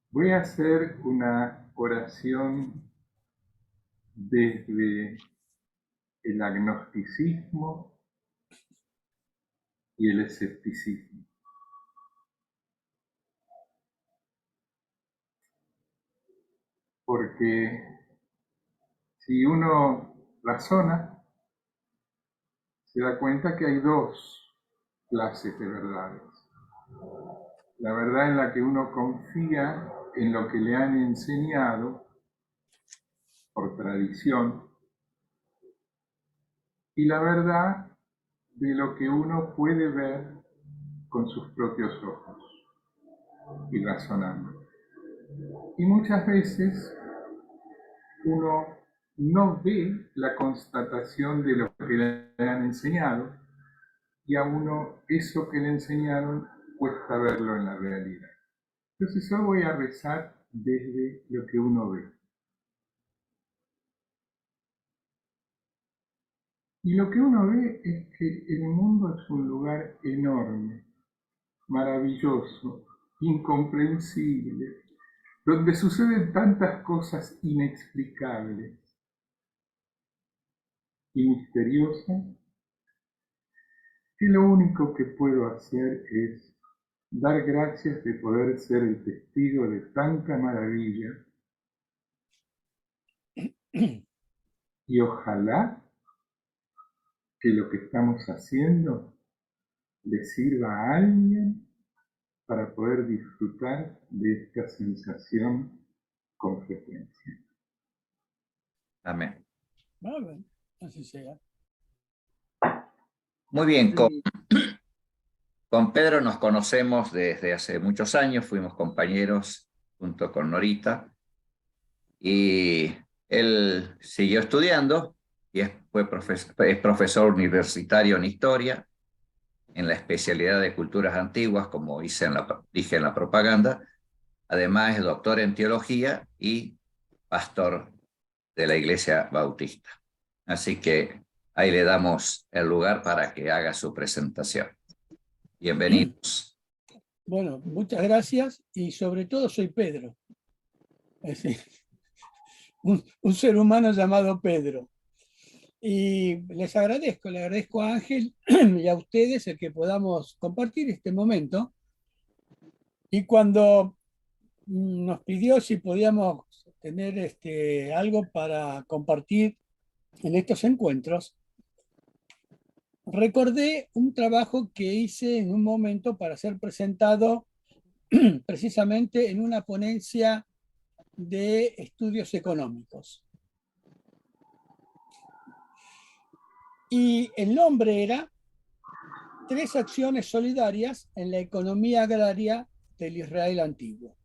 Voy a hacer una oración desde el agnosticismo y el escepticismo. Porque si uno razona, se da cuenta que hay dos clases de verdades. La verdad en la que uno confía en lo que le han enseñado por tradición, y la verdad de lo que uno puede ver con sus propios ojos y razonando. Y muchas veces uno no ve la constatación de lo que le han enseñado, y a uno eso que le enseñaron cuesta verlo en la realidad. Entonces yo voy a rezar desde lo que uno ve. Y lo que uno ve es que el mundo es un lugar enorme, maravilloso, incomprensible, donde suceden tantas cosas inexplicables y misteriosas, que lo único que puedo hacer es dar gracias de poder ser el testigo de tanta maravilla, y ojalá que lo que estamos haciendo le sirva a alguien para poder disfrutar de esta sensación con frecuencia. Amén. Bueno, así sea. Muy bien, con Pedro nos conocemos desde hace muchos años, fuimos compañeros junto con Norita, y él siguió estudiando y es profesor universitario en historia, en la especialidad de culturas antiguas, como dije en la propaganda. Además es doctor en teología y pastor de la Iglesia Bautista. Así que ahí le damos el lugar para que haga su presentación. Bienvenidos. Bueno, muchas gracias, y sobre todo soy Pedro. Es decir, un ser humano llamado Pedro. Y le agradezco a Ángel y a ustedes el que podamos compartir este momento. Y cuando nos pidió si podíamos tener algo para compartir en estos encuentros, recordé un trabajo que hice en un momento para ser presentado precisamente en una ponencia de estudios económicos. Y el nombre era 3 acciones solidarias en la economía agraria del Israel antiguo.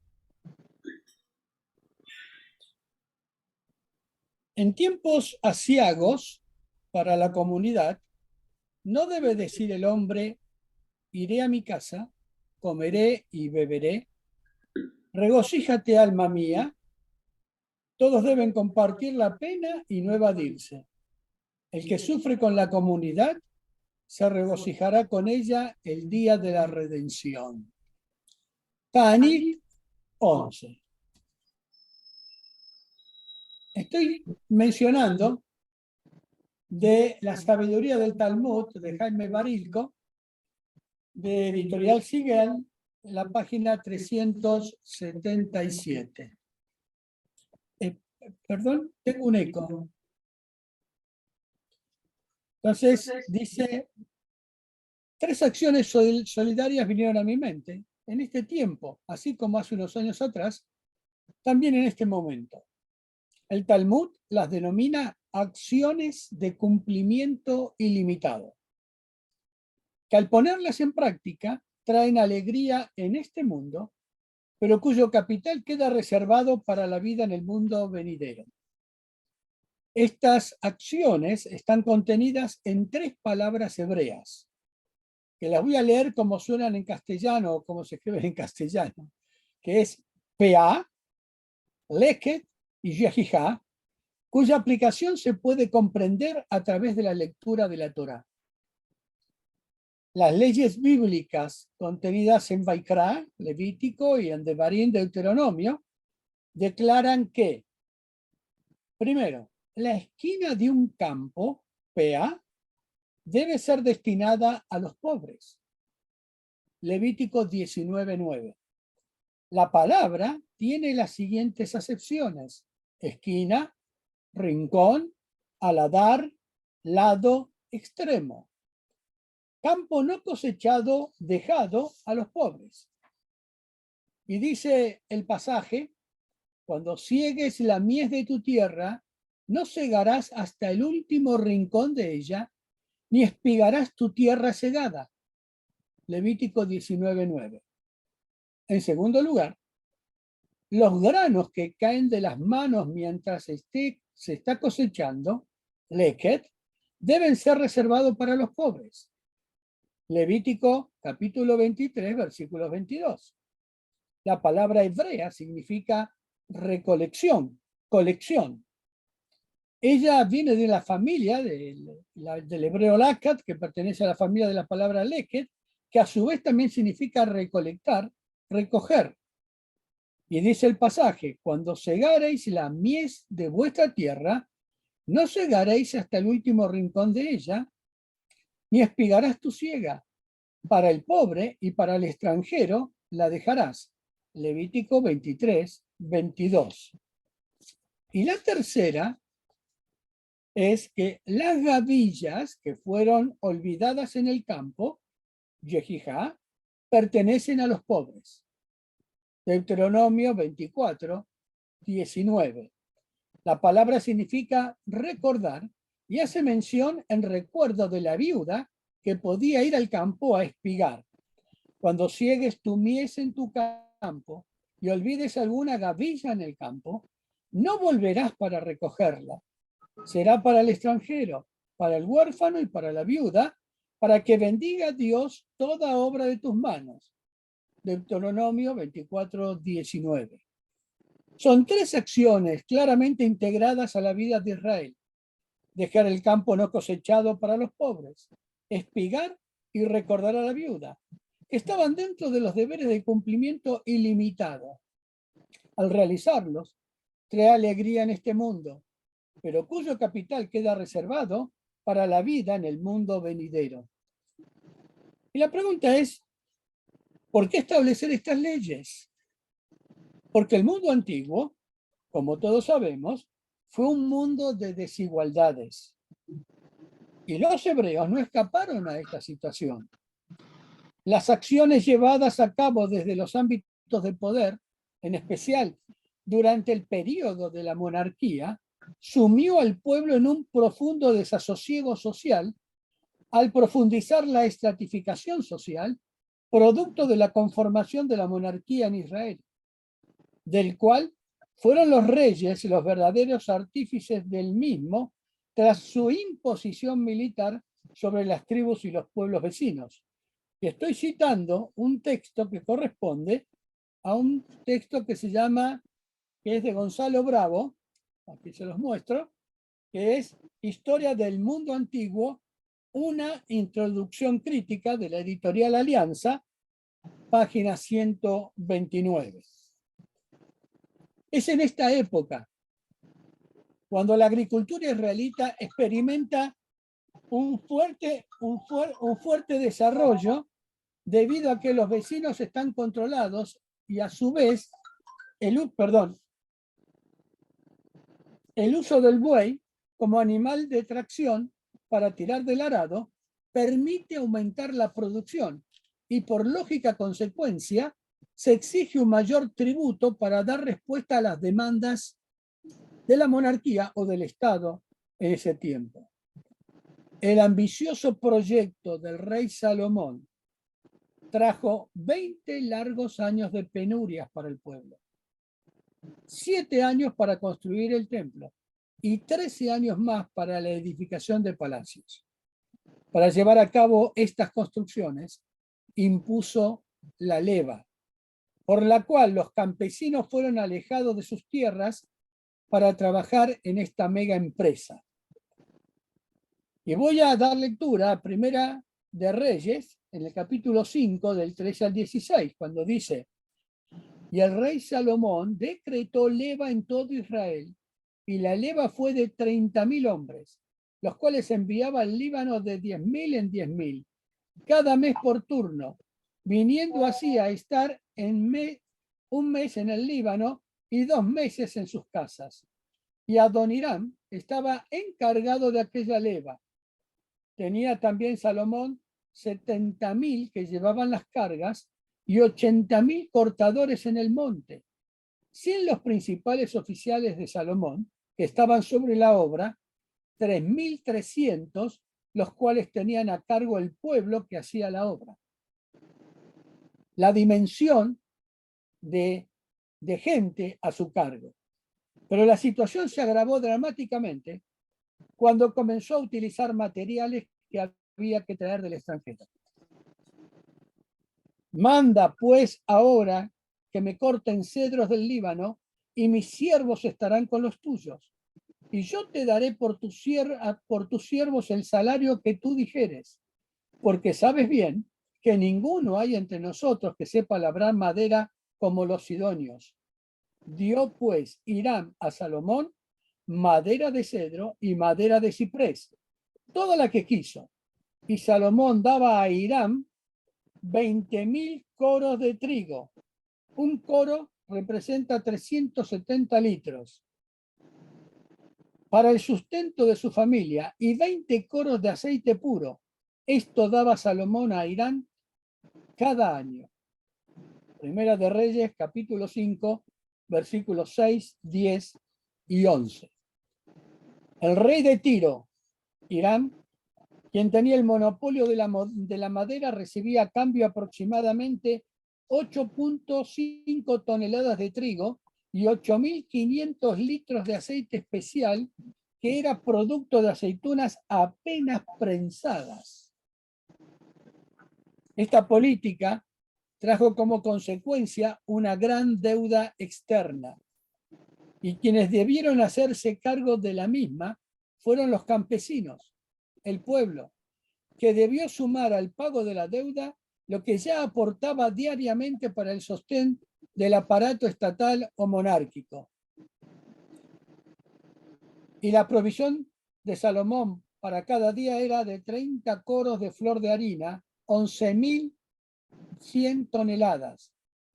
En tiempos aciagos para la comunidad, no debe decir el hombre: iré a mi casa, comeré y beberé, regocíjate, alma mía. Todos deben compartir la pena y no evadirse. El que sufre con la comunidad se regocijará con ella el día de la redención. Ta'anit 11. Estoy mencionando de la sabiduría del Talmud de Jaime Barilco, de Editorial Sigel, la página 377. Perdón, tengo un eco. Entonces dice: 3 acciones solidarias vinieron a mi mente en este tiempo, así como hace unos años atrás, también en este momento. El Talmud las denomina acciones de cumplimiento ilimitado, que al ponerlas en práctica traen alegría en este mundo, pero cuyo capital queda reservado para la vida en el mundo venidero. Estas acciones están contenidas en 3 palabras hebreas, que las voy a leer como suenan en castellano o como se escriben en castellano, que es PA, Leket y Yehijá, cuya aplicación se puede comprender a través de la lectura de la Torá. Las leyes bíblicas contenidas en Vaikra, Levítico, y en Devarim, Deuteronomio, declaran que, primero, la esquina de un campo, PA, debe ser destinada a los pobres. Levítico 19:9. La palabra tiene las siguientes acepciones: esquina, rincón, aladar, lado, extremo. Campo no cosechado, dejado a los pobres. Y dice el pasaje: cuando ciegues la mies de tu tierra, no cegarás hasta el último rincón de ella, ni espigarás tu tierra cegada. Levítico 19:9. En segundo lugar, los granos que caen de las manos mientras se está cosechando, leket, deben ser reservados para los pobres. Levítico capítulo 23, versículo 22. La palabra hebrea significa recolección, colección. Ella viene de la familia del hebreo lakat, que pertenece a la familia de la palabra leket, que a su vez también significa recolectar, recoger. Y dice el pasaje: cuando segareis la mies de vuestra tierra, no segaréis hasta el último rincón de ella, ni espigarás tu siega. Para el pobre y para el extranjero la dejarás. Levítico 23, 22. Y la tercera es que las gavillas que fueron olvidadas en el campo, Yehijá, pertenecen a los pobres. Deuteronomio 24, 19. La palabra significa recordar y hace mención en recuerdo de la viuda que podía ir al campo a espigar. Cuando ciegues tu mies en tu campo y olvides alguna gavilla en el campo, no volverás para recogerla. Será para el extranjero, para el huérfano y para la viuda, para que bendiga Dios toda obra de tus manos. Deuteronomio 24, 19. Son tres acciones claramente integradas a la vida de Israel: dejar el campo no cosechado para los pobres, espigar y recordar a la viuda. Estaban dentro de los deberes de cumplimiento ilimitado. Al realizarlos, trae alegría en este mundo, pero cuyo capital queda reservado para la vida en el mundo venidero. Y la pregunta es: ¿por qué establecer estas leyes? Porque el mundo antiguo, como todos sabemos, fue un mundo de desigualdades. Y los hebreos no escaparon a esta situación. Las acciones llevadas a cabo desde los ámbitos de poder, en especial durante el período de la monarquía, sumió al pueblo en un profundo desasosiego social al profundizar la estratificación social, producto de la conformación de la monarquía en Israel, del cual fueron los reyes los verdaderos artífices del mismo tras su imposición militar sobre las tribus y los pueblos vecinos. Y estoy citando un texto que corresponde a un texto que se llama, que es de Gonzalo Bravo, aquí se los muestro, que es Historia del Mundo Antiguo, una introducción crítica, de la editorial Alianza, página 129. Es en esta época cuando la agricultura israelita experimenta un fuerte desarrollo, debido a que los vecinos están controlados y a su vez el uso del buey como animal de tracción para tirar del arado permite aumentar la producción y, por lógica consecuencia, se exige un mayor tributo para dar respuesta a las demandas de la monarquía o del Estado en ese tiempo. El ambicioso proyecto del rey Salomón trajo 20 largos años de penurias para el pueblo, 7 años para construir el templo y 13 años más para la edificación de palacios. Para llevar a cabo estas construcciones, impuso la leva, por la cual los campesinos fueron alejados de sus tierras para trabajar en esta mega empresa. Y voy a dar lectura a Primera de Reyes, en el capítulo 5, del 13 al 16, cuando dice: y el rey Salomón decretó leva en todo Israel, y la leva fue de 30.000 hombres, los cuales enviaba al Líbano de 10.000 en 10.000, cada mes por turno, viniendo así a estar un mes en el Líbano y 2 meses en sus casas. Y Adoniram estaba encargado de aquella leva. Tenía también Salomón 70.000 que llevaban las cargas y 80.000 cortadores en el monte, sin los principales oficiales de Salomón, que estaban sobre la obra, 3.300, los cuales tenían a cargo el pueblo que hacía la obra. La dimensión de gente a su cargo. Pero la situación se agravó dramáticamente cuando comenzó a utilizar materiales que había que traer del extranjero. Manda pues ahora que me corten cedros del Líbano, y mis siervos estarán con los tuyos. Y yo te daré por tus siervos el salario que tú dijeres, porque sabes bien que ninguno hay entre nosotros que sepa labrar madera como los sidonios. Dio pues Hiram a Salomón madera de cedro y madera de ciprés, toda la que quiso. Y Salomón daba a Hiram 20.000 coros de trigo. Un coro representa 370 litros para el sustento de su familia, y 20 coros de aceite puro. Esto daba Salomón a Hiram cada año. Primera de Reyes, capítulo 5, versículos 6, 10 y 11. El rey de Tiro, Hiram, quien tenía el monopolio de la madera, recibía a cambio aproximadamente 8.5 toneladas de trigo y 8.500 litros de aceite especial, que era producto de aceitunas apenas prensadas. Esta política trajo como consecuencia una gran deuda externa, y quienes debieron hacerse cargo de la misma fueron los campesinos, el pueblo, que debió sumar al pago de la deuda lo que ya aportaba diariamente para el sostén del aparato estatal o monárquico. Y la provisión de Salomón para cada día era de 30 coros de flor de harina, 11.100 toneladas,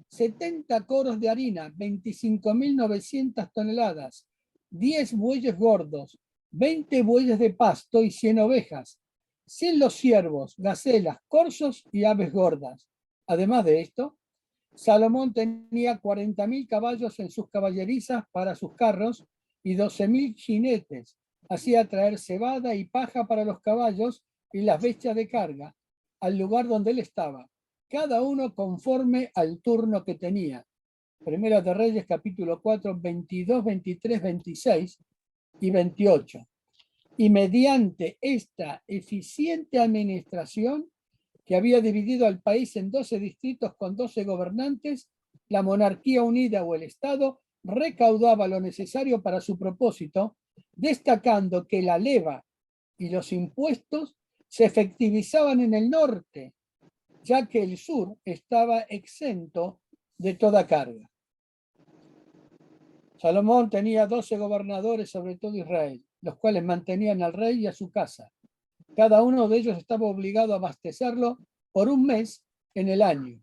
70 coros de harina, 25.900 toneladas, 10 bueyes gordos, 20 bueyes de pasto y 100 ovejas, sin los ciervos, gacelas, corzos y aves gordas. Además de esto, Salomón tenía 40.000 caballos en sus caballerizas para sus carros y 12.000 jinetes. Hacía traer cebada y paja para los caballos y las bestias de carga al lugar donde él estaba, cada uno conforme al turno que tenía. Primera de Reyes, capítulo 4, 22, 23, 26 y 28. Y mediante esta eficiente administración, que había dividido al país en 12 distritos con 12 gobernantes, la monarquía unida o el Estado recaudaba lo necesario para su propósito, destacando que la leva y los impuestos se efectivizaban en el norte, ya que el sur estaba exento de toda carga. Salomón tenía 12 gobernadores sobre todo Israel, los cuales mantenían al rey y a su casa. Cada uno de ellos estaba obligado a abastecerlo por un mes en el año.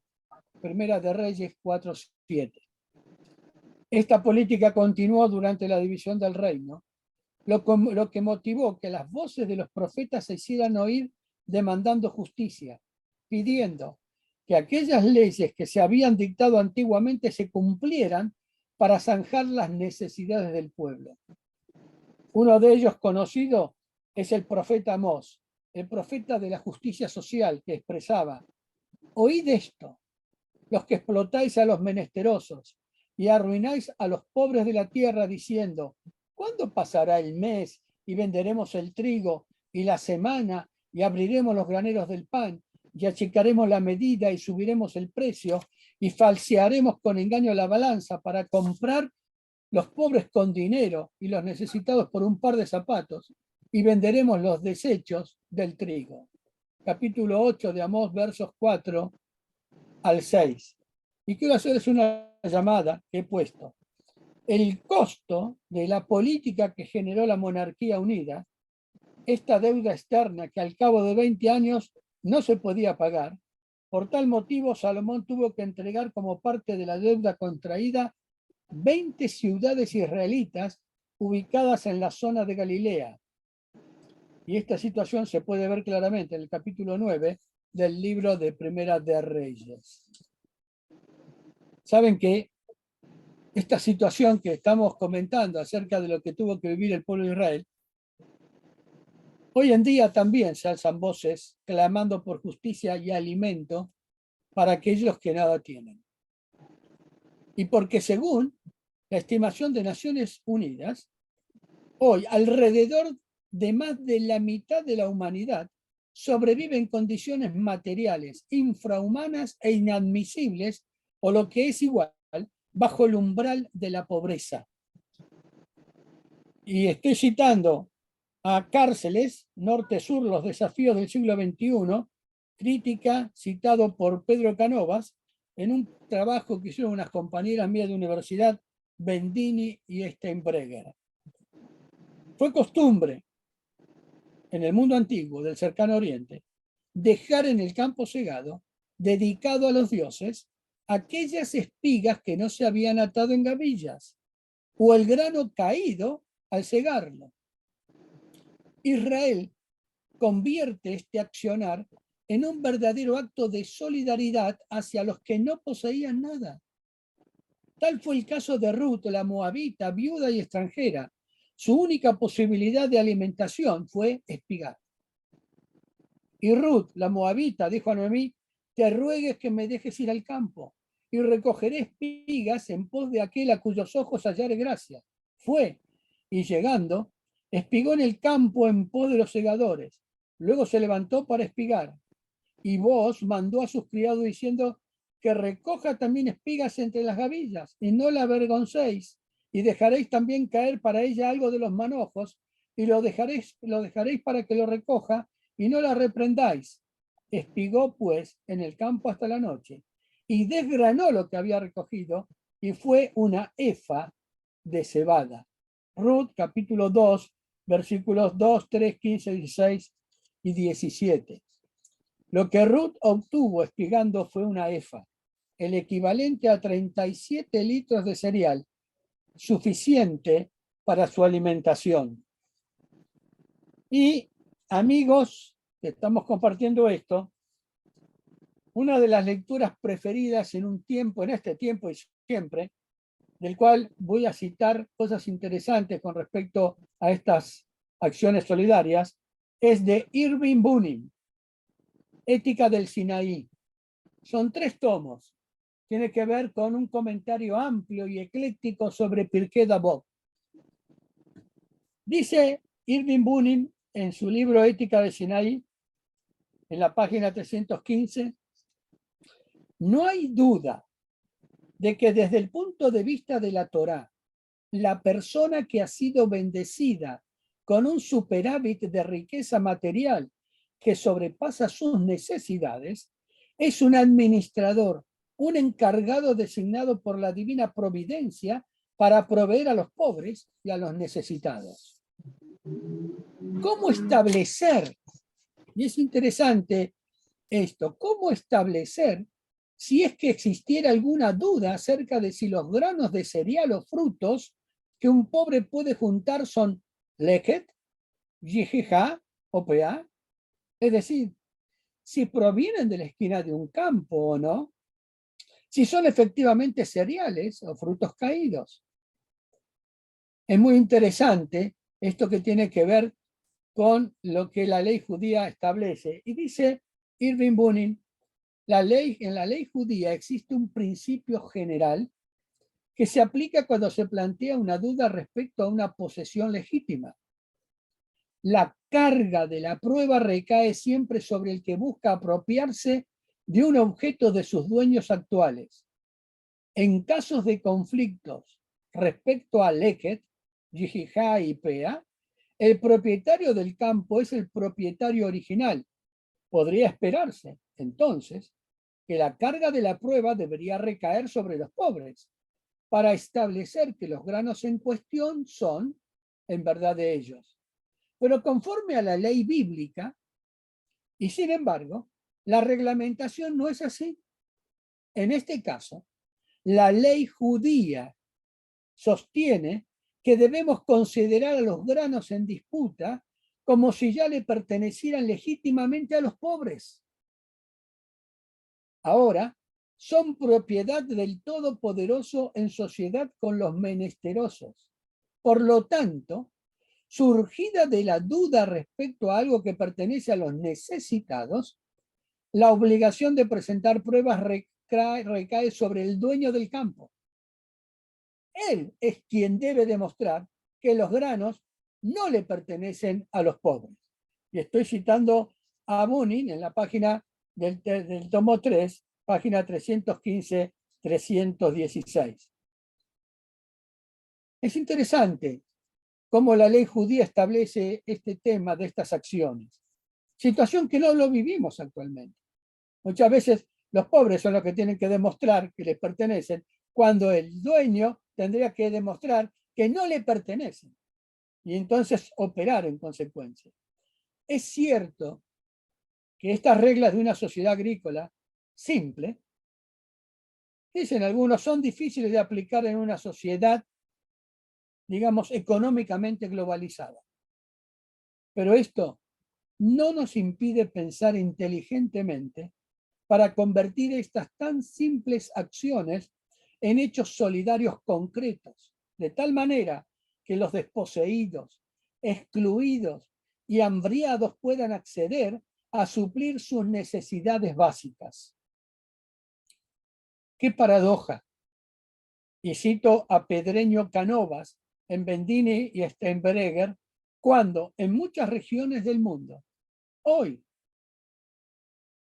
Primera de Reyes 4:7. Esta política continuó durante la división del reino, lo que motivó que las voces de los profetas se hicieran oír demandando justicia, pidiendo que aquellas leyes que se habían dictado antiguamente se cumplieran para zanjar las necesidades del pueblo. Uno de ellos conocido es el profeta Amós, el profeta de la justicia social, que expresaba: oíd esto, los que explotáis a los menesterosos y arruináis a los pobres de la tierra, diciendo: ¿cuándo pasará el mes y venderemos el trigo, y la semana y abriremos los graneros del pan, y achicaremos la medida y subiremos el precio, y falsearemos con engaño la balanza para comprar los pobres con dinero y los necesitados por un par de zapatos, y venderemos los desechos del trigo? capítulo 8 de Amós, versos 4 al 6. Y quiero hacerles una llamada que he puesto. El costo de la política que generó la monarquía unida, esta deuda externa que al cabo de 20 años no se podía pagar. Por tal motivo, Salomón tuvo que entregar como parte de la deuda contraída 20 ciudades israelitas ubicadas en la zona de Galilea. Y esta situación se puede ver claramente en el capítulo 9 del libro de Primera de Reyes. Saben que esta situación que estamos comentando acerca de lo que tuvo que vivir el pueblo de Israel, hoy en día también se alzan voces clamando por justicia y alimento para aquellos que nada tienen. Y porque según la estimación de Naciones Unidas, hoy alrededor de más de la mitad de la humanidad sobrevive en condiciones materiales infrahumanas e inadmisibles, o lo que es igual, bajo el umbral de la pobreza. Y estoy citando a Cárceles, Norte-Sur, los desafíos del siglo XXI, crítica citado por Pedro Canovas, en un trabajo que hicieron unas compañeras mías de universidad, Bendini y Steinbreger. Fue costumbre en el mundo antiguo del cercano oriente dejar en el campo segado, dedicado a los dioses, aquellas espigas que no se habían atado en gavillas, o el grano caído al segarlo. Israel convierte este accionar en un verdadero acto de solidaridad hacia los que no poseían nada. Tal fue el caso de Ruth, la moabita, viuda y extranjera. Su única posibilidad de alimentación fue espigar. Y Ruth, la moabita, dijo a Noemí: te ruegues que me dejes ir al campo y recogeré espigas en pos de aquel a cuyos ojos hallaré gracia. Fue, y llegando, espigó en el campo en pos de los segadores. Luego se levantó para espigar. Y Booz mandó a sus criados diciendo: que recoja también espigas entre las gavillas, y no la avergoncéis, y dejaréis también caer para ella algo de los manojos, y lo dejaréis para que lo recoja, y no la reprendáis. Espigó pues en el campo hasta la noche, y desgranó lo que había recogido, y fue una efa de cebada. Ruth, capítulo 2, versículos 2, 3, 15, 16 y 17. Lo que Ruth obtuvo espigando fue una efa, el equivalente a 37 litros de cereal, suficiente para su alimentación. Y, amigos, que estamos compartiendo esto, una de las lecturas preferidas en este tiempo y siempre, del cual voy a citar cosas interesantes con respecto a estas acciones solidarias, es de Irving Bunim, Ética del Sinaí. Son 3 tomos. Tiene que ver con un comentario amplio y ecléctico sobre Pirkei Avot. Dice Irving Bunim en su libro Ética del Sinaí, en la página 315, no hay duda de que desde el punto de vista de la Torá, la persona que ha sido bendecida con un superávit de riqueza material que sobrepasa sus necesidades, es un administrador, un encargado designado por la divina providencia para proveer a los pobres y a los necesitados. ¿Cómo establecer? Y es interesante esto, ¿cómo establecer si es que existiera alguna duda acerca de si los granos de cereal o frutos que un pobre puede juntar son leket, yijija o pea? Es decir, si provienen de la esquina de un campo o no, si son efectivamente cereales o frutos caídos. Es muy interesante esto que tiene que ver con lo que la ley judía establece. Y dice Irving Bunim, en la ley judía existe un principio general que se aplica cuando se plantea una duda respecto a una posesión legítima. La carga de la prueba recae siempre sobre el que busca apropiarse de un objeto de sus dueños actuales. En casos de conflictos respecto a leket, yijijá y pea, el propietario del campo es el propietario original Podría esperarse, entonces, que la carga de la prueba debería recaer sobre los pobres, para establecer que los granos en cuestión son, en verdad, de ellos. Pero conforme a la ley bíblica, y sin embargo, la reglamentación no es así. En este caso, la ley judía sostiene que debemos considerar a los granos en disputa como si ya le pertenecieran legítimamente a los pobres. Ahora, son propiedad del Todopoderoso en sociedad con los menesterosos. Por lo tanto, surgida de la duda respecto a algo que pertenece a los necesitados, la obligación de presentar pruebas recae sobre el dueño del campo. Él es quien debe demostrar que los granos no le pertenecen a los pobres. Y estoy citando a Bonin en la página del tomo 3, página 315-316. Es interesante cómo la ley judía establece este tema de estas acciones, situación que no lo vivimos actualmente. Muchas veces los pobres son los que tienen que demostrar que les pertenecen, cuando el dueño tendría que demostrar que no le pertenecen y entonces operar en consecuencia. Es cierto que estas reglas de una sociedad agrícola simple, dicen algunos, son difíciles de aplicar en una sociedad, digamos, económicamente globalizada. Pero esto no nos impide pensar inteligentemente para convertir estas tan simples acciones en hechos solidarios concretos, de tal manera que los desposeídos, excluidos y hambriados puedan acceder a suplir sus necesidades básicas. ¡Qué paradoja! Y cito a Pedreño Canovas en Bendini y Steinberger, cuando en muchas regiones del mundo, hoy,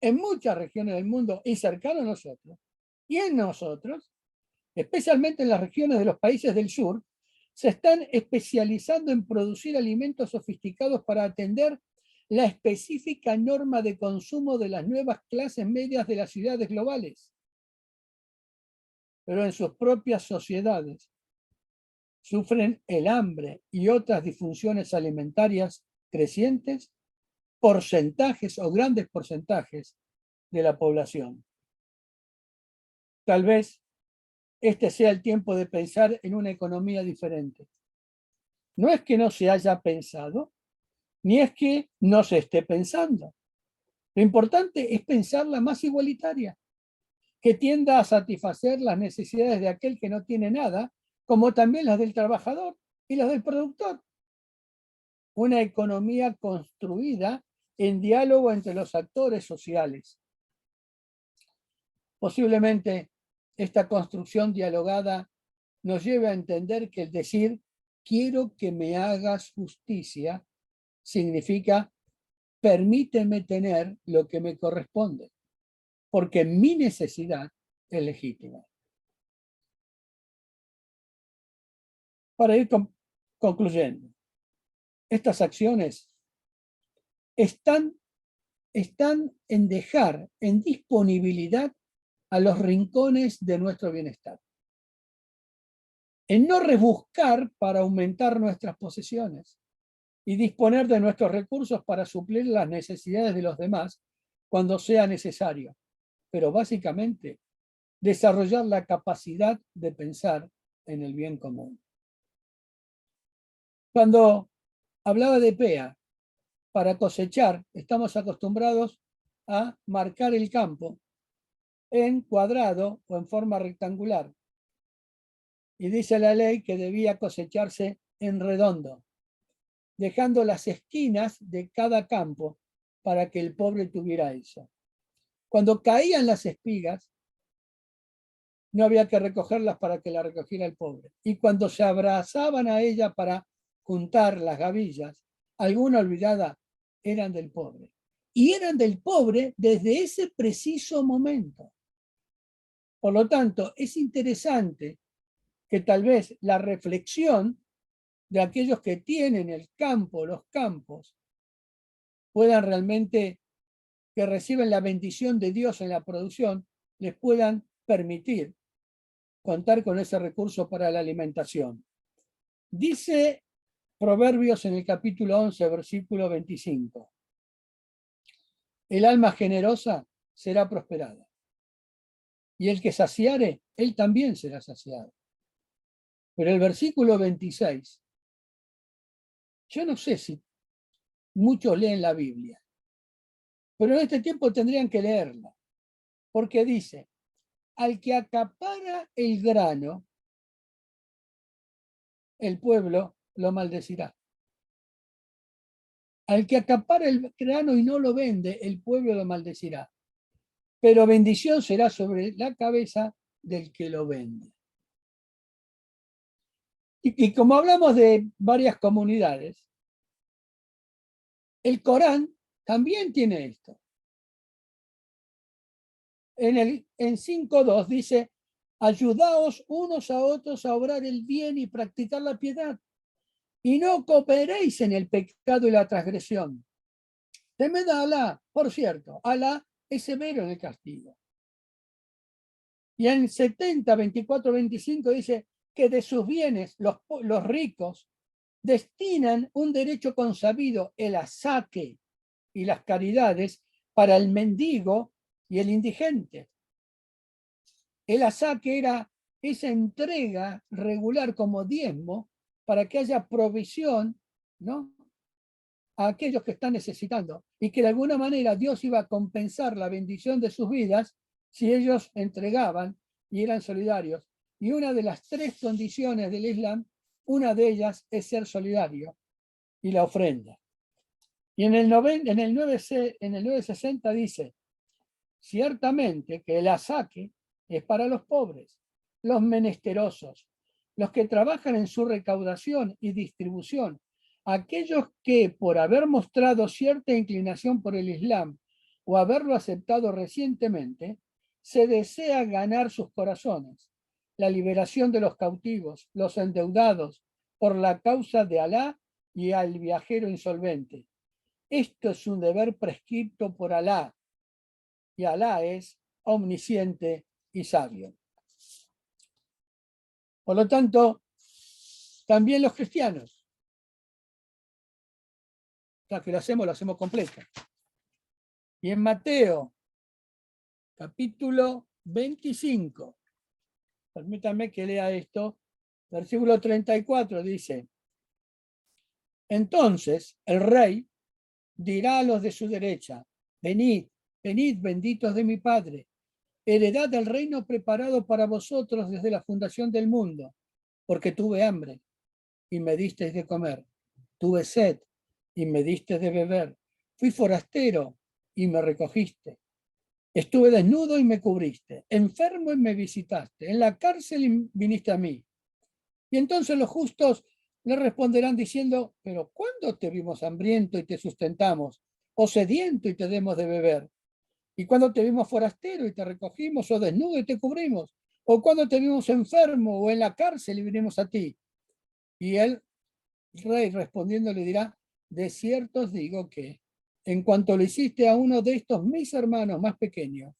en muchas regiones del mundo y cercano a nosotros, y en nosotros, especialmente en las regiones de los países del sur, se están especializando en producir alimentos sofisticados para atender la específica norma de consumo de las nuevas clases medias de las ciudades globales. Pero en sus propias sociedades sufren el hambre y otras disfunciones alimentarias crecientes, porcentajes o grandes porcentajes de la población. Tal vez este sea el tiempo de pensar en una economía diferente. No es que no se haya pensado, ni es que no se esté pensando. Lo importante es pensarla más igualitaria, que tienda a satisfacer las necesidades de aquel que no tiene nada, como también las del trabajador y las del productor. Una economía construida en diálogo entre los actores sociales. Posiblemente esta construcción dialogada nos lleve a entender que el decir quiero que me hagas justicia significa permíteme tener lo que me corresponde, porque mi necesidad es legítima. Para ir concluyendo, estas acciones están en dejar en disponibilidad a los rincones de nuestro bienestar, en no rebuscar para aumentar nuestras posesiones y disponer de nuestros recursos para suplir las necesidades de los demás cuando sea necesario, pero básicamente desarrollar la capacidad de pensar en el bien común. Cuando hablaba de PEA, para cosechar estamos acostumbrados a marcar el campo en cuadrado o en forma rectangular. Y dice la ley que debía cosecharse en redondo, dejando las esquinas de cada campo para que el pobre tuviera eso. Cuando caían las espigas, no había que recogerlas para que la recogiera el pobre. Y cuando se abrazaban a ella para juntar las gavillas, alguna olvidada, eran del pobre. Y eran del pobre desde ese preciso momento. Por lo tanto, es interesante que tal vez la reflexión de aquellos que tienen el campo, los campos, puedan realmente que reciben la bendición de Dios en la producción les puedan permitir contar con ese recurso para la alimentación. Dice Proverbios en el capítulo 11, versículo 25. El alma generosa será prosperada, y el que saciare, él también será saciado. Pero el versículo 26, yo no sé si muchos leen la Biblia, pero en este tiempo tendrían que leerla, porque dice, al que acapara el grano, el pueblo lo maldecirá. Al que acapara el grano y no lo vende, el pueblo lo maldecirá. Pero bendición será sobre la cabeza del que lo vende. Y como hablamos de varias comunidades, el Corán también tiene esto. En 5.2 dice, ayudaos unos a otros a obrar el bien y practicar la piedad, y no cooperéis en el pecado y la transgresión. Temed a Alá, por cierto, Alá es severo en el castigo. Y en 70, 24, 25 dice que de sus bienes los ricos destinan un derecho consabido, el asaque y las caridades, para el mendigo y el indigente. El asaque era esa entrega regular como diezmo para que haya provisión, ¿no?, a aquellos que están necesitando, y que de alguna manera Dios iba a compensar la bendición de sus vidas si ellos entregaban y eran solidarios. Y una de las 3 condiciones del Islam, una de ellas es ser solidario y la ofrenda. Y en el 960 dice, ciertamente que el asaque es para los pobres, los menesterosos, los que trabajan en su recaudación y distribución, aquellos que por haber mostrado cierta inclinación por el Islam o haberlo aceptado recientemente, se desea ganar sus corazones, la liberación de los cautivos, los endeudados, por la causa de Alá y al viajero insolvente. Esto es un deber prescrito por Alá, y Alá es omnisciente y sabio. Por lo tanto, también los cristianos, ya que lo hacemos completo. Y en Mateo, capítulo 25, permítanme que lea esto, versículo 34 dice, entonces el rey dirá a los de su derecha, venid, venid, benditos de mi Padre, heredad del reino preparado para vosotros desde la fundación del mundo, porque tuve hambre y me disteis de comer, tuve sed y me disteis de beber, fui forastero y me recogiste, estuve desnudo y me cubriste, enfermo y me visitaste, en la cárcel y viniste a mí. Y entonces los justos le responderán diciendo, pero ¿cuándo te vimos hambriento y te sustentamos, o sediento y te demos de beber? ¿Y cuando te vimos forastero y te recogimos, o desnudo y te cubrimos? ¿O cuando te vimos enfermo o en la cárcel y vinimos a ti? Y el rey respondiendo le dirá, de cierto os digo que en cuanto lo hiciste a uno de estos mis hermanos más pequeños,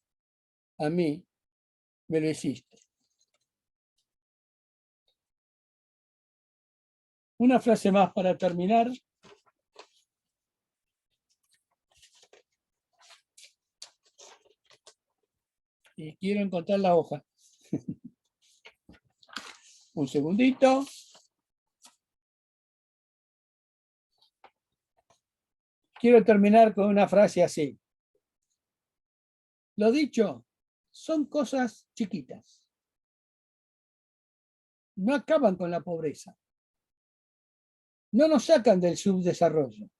a mí me lo hiciste. Una frase más para terminar. Y quiero encontrar la hoja. Un segundito. Quiero terminar con una frase así. Lo dicho, son cosas chiquitas. No acaban con la pobreza. No nos sacan del subdesarrollo.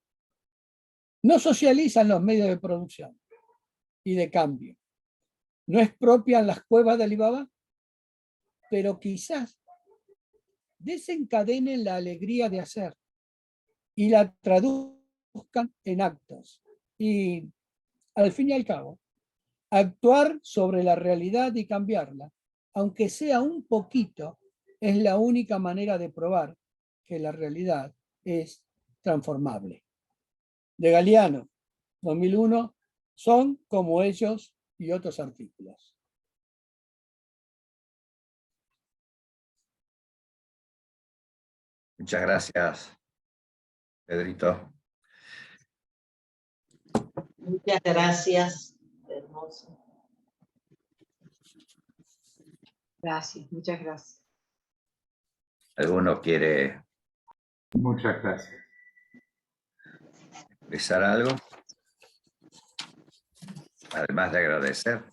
No socializan los medios de producción y de cambio. No expropian las cuevas de Alibaba, pero quizás desencadenen la alegría de hacer y la traduzcan en actos. Y al fin y al cabo, actuar sobre la realidad y cambiarla, aunque sea un poquito, es la única manera de probar que la realidad es transformable. De Galeano, 2001, son como ellos y otros artículos. Muchas gracias, Pedrito. Muchas gracias. Hermoso. Gracias, muchas gracias. ¿Alguno quiere Muchas gracias. expresar algo? Además de agradecer.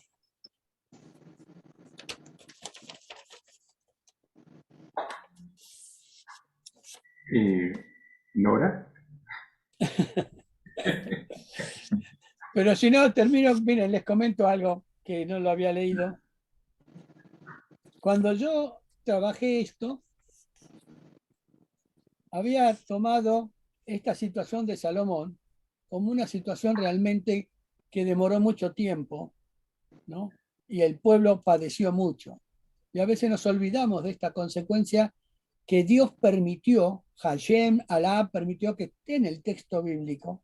¿Nora? Pero si no, termino, miren, les comento algo que no lo había leído. Cuando yo trabajé esto, había tomado esta situación de Salomón como una situación realmente que demoró mucho tiempo, ¿no? Y el pueblo padeció mucho. Y a veces nos olvidamos de esta consecuencia que Dios permitió, Hashem, Alá, permitió que esté en el texto bíblico,